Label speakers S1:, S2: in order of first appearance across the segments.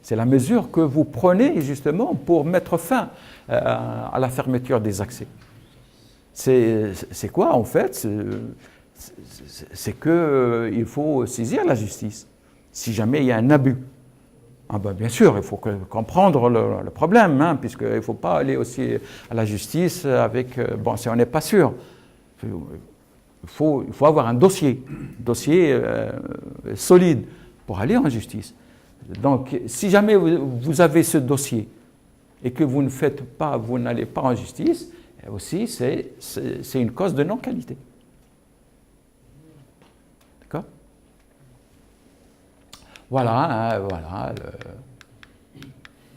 S1: C'est la mesure que vous prenez justement pour mettre fin à la fermeture des accès. C'est quoi en fait? C'est qu'il faut saisir la justice si jamais il y a un abus. Ah ben bien sûr, il faut comprendre le problème, hein, puisqu'il ne faut pas aller aussi à la justice avec... bon, si on n'est pas sûr, il faut avoir un dossier solide pour aller en justice. Donc, si jamais vous avez ce dossier et que vous ne faites pas, vous n'allez pas en justice, aussi, c'est une cause de non-qualité. D'accord? Voilà, voilà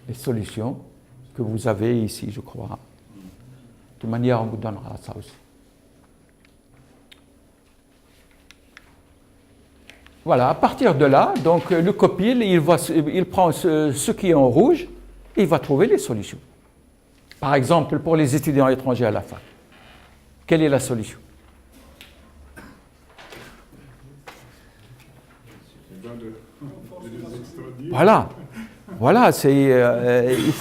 S1: les solutions que vous avez ici, je crois. De toute manière, on vous donnera ça aussi. Voilà, à partir de là, donc le copil, il prend ce qui est en rouge et il va trouver les solutions. Par exemple, pour les étudiants étrangers à la fac, quelle est la solution? Voilà, il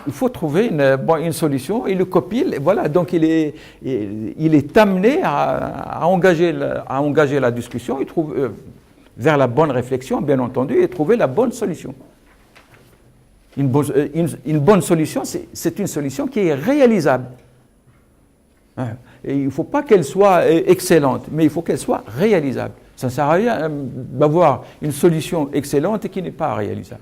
S1: faut trouver une solution et le copil, voilà, donc il est amené à engager la discussion, il trouve vers la bonne réflexion, bien entendu, et trouver la bonne solution. Une bonne solution, c'est une solution qui est réalisable. Et il ne faut pas qu'elle soit excellente, mais il faut qu'elle soit réalisable. Ça ne sert à rien d'avoir une solution excellente et qui n'est pas réalisable.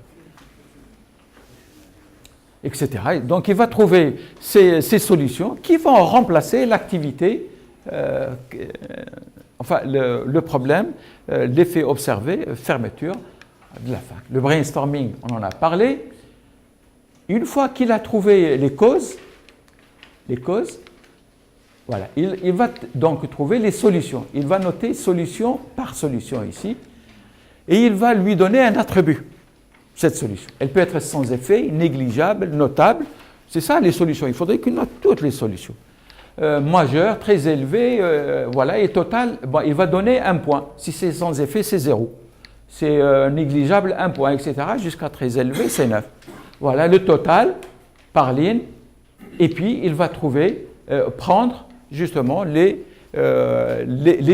S1: Etc. Donc il va trouver ces solutions qui vont remplacer l'activité, enfin le problème, l'effet observé, fermeture de la fac. Le brainstorming, on en a parlé. Une fois qu'il a trouvé les causes, voilà, il va donc trouver les solutions. Il va noter solution par solution ici, et il va lui donner un attribut, cette solution. Elle peut être sans effet, négligeable, notable. C'est ça les solutions. Il faudrait qu'il note toutes les solutions. Majeur, très élevé, voilà, et total, bon, il va donner un point. Si c'est sans effet, c'est 0. C'est négligeable, 1 point, etc. Jusqu'à très élevé, c'est 9. Voilà le total par ligne. Et puis, il va trouver, prendre justement les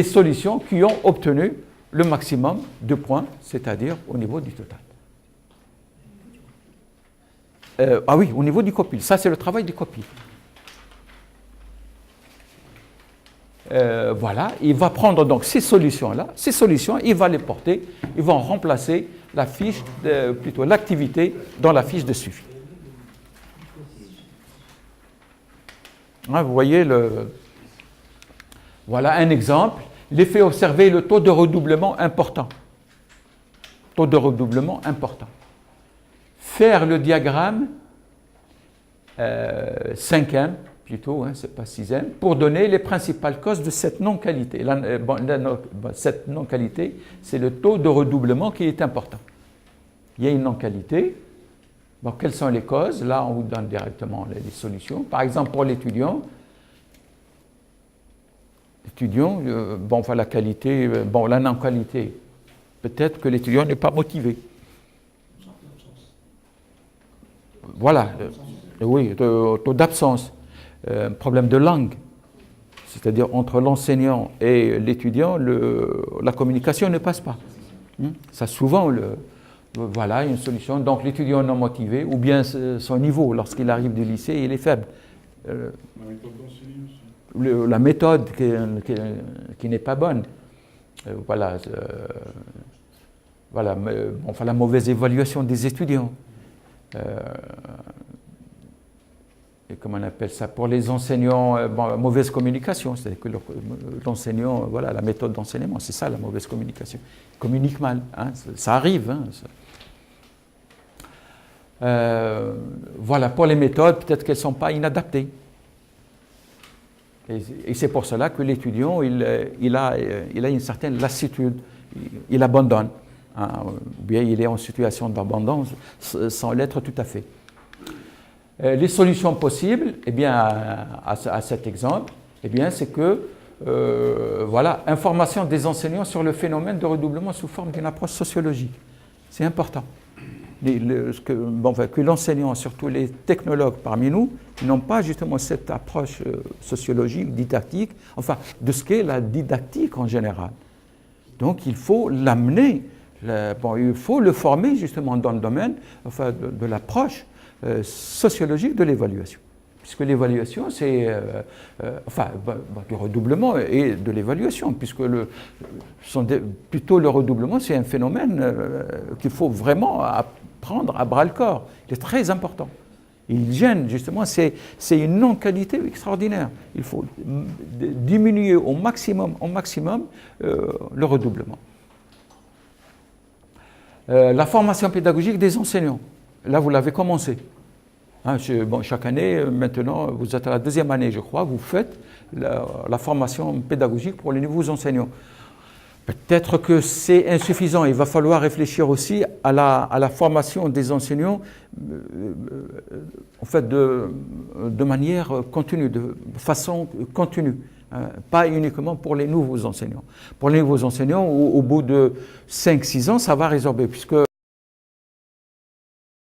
S1: solutions qui ont obtenu le maximum de points, c'est-à-dire au niveau du total. Ah oui, au niveau du copil. Ça, c'est le travail du copil. Voilà, il va prendre donc ces solutions-là, il va les porter, ils vont remplacer la fiche, plutôt l'activité dans la fiche de suivi. Vous voyez, voilà un exemple, l'effet observé, le taux de redoublement important. Taux de redoublement important. Faire le diagramme 5e, plutôt, hein, c'est pas 6e, pour donner les principales causes de cette non-qualité. Cette non-qualité, c'est le taux de redoublement qui est important. Il y a une non-qualité. Bon, quelles sont les causes? Là, on vous donne directement les solutions. Par exemple, pour l'étudiant, la qualité, la non-qualité, peut-être que l'étudiant n'est pas motivé. Voilà, oui, taux d'absence. Problème de langue, c'est-à-dire entre l'enseignant et l'étudiant, la communication ne passe pas. Ça souvent, voilà une solution. Donc l'étudiant non motivé, ou bien son niveau, lorsqu'il arrive du lycée, il est faible. La méthode qui n'est pas bonne. Voilà, la mauvaise évaluation des étudiants. Et comment on appelle ça? Pour les enseignants, mauvaise communication, c'est-à-dire que l'enseignant, voilà, la méthode d'enseignement, c'est ça la mauvaise communication. Il communique mal, hein, ça arrive. Hein, voilà, pour les méthodes, peut-être qu'elles ne sont pas inadaptées. Et c'est pour cela que l'étudiant, il a une certaine lassitude, il abandonne, hein, ou bien il est en situation d'abandon sans l'être tout à fait. Les solutions possibles, eh bien, à cet exemple, eh bien, c'est que, voilà, information des enseignants sur le phénomène de redoublement sous forme d'une approche sociologique. C'est important. que l'enseignant, surtout les technologues parmi nous, n'ont pas justement cette approche sociologique, didactique, enfin de ce qu'est la didactique en général. Donc il faut l'amener, il faut le former justement dans le domaine de l'approche sociologique de l'évaluation. Puisque l'évaluation, c'est du redoublement et de l'évaluation, puisque plutôt le redoublement, c'est un phénomène qu'il faut vraiment prendre à bras-le-corps. Il est très important. Il gêne, justement, c'est une non-qualité extraordinaire. Il faut diminuer au maximum le redoublement. La formation pédagogique des enseignants. Là, vous l'avez commencé. Chaque année, maintenant, vous êtes à la deuxième année, je crois, vous faites la formation pédagogique pour les nouveaux enseignants. Peut-être que c'est insuffisant. Il va falloir réfléchir aussi à la formation des enseignants de manière continue, de façon continue. Pas uniquement pour les nouveaux enseignants. Pour les nouveaux enseignants, au bout de 5-6 ans, ça va résorber, puisque